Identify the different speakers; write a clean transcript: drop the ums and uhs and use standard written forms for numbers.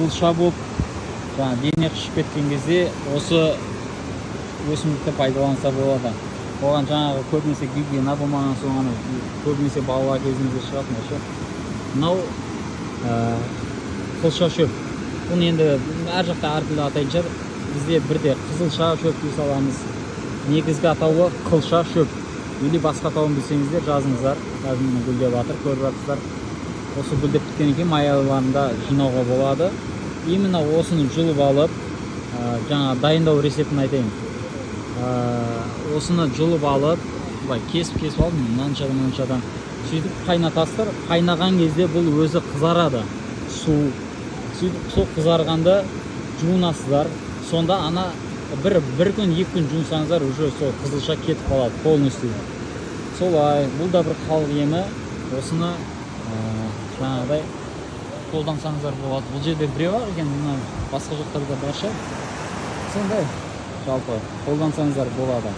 Speaker 1: қызылша болып дене қышып кеткен кезде осы өсімдікті пайдаланса болады. Оған жаңағы көбінесе гигиена болмаған соң көбінесе бала кезімізде шығатын осы. Мынау қылша шөп. Бұны енді әр жақта әртүрлі атайтын шығар. Бізде бірде қызылша шөп дей саламыз. Негізгі атауы қылша шөп. Или басқа атауын білсеңіздер жазыңыздар. Қазір міне гүлдеп жатыр, көріп жатсыздар. Осы гүлдеп біткеннен кейін май айларында жинауға болады. Именно осыны жұлып алып, жаңа дайындау рецептін айтайын. Осыны жұлып алып, кесіп алдым, мынаншадан. Сөйтіп қайнатасыздар. Қайнаған кезде бұл өзі қызарады. Сөйтіп сол қызарғанда жуынасыздар. Сонда бір күн, 2 күн жуынсаңыздар, уже сол қызылша кетіп қалады полностью. Солай, бұл да бір халық емі. Осыны жаңағыдай қолдансаңыздар болады. Бұл жерде біреу бар екен, басқа жақтарда бар шығар. Сондай жалпы қолдансаңыздар болады.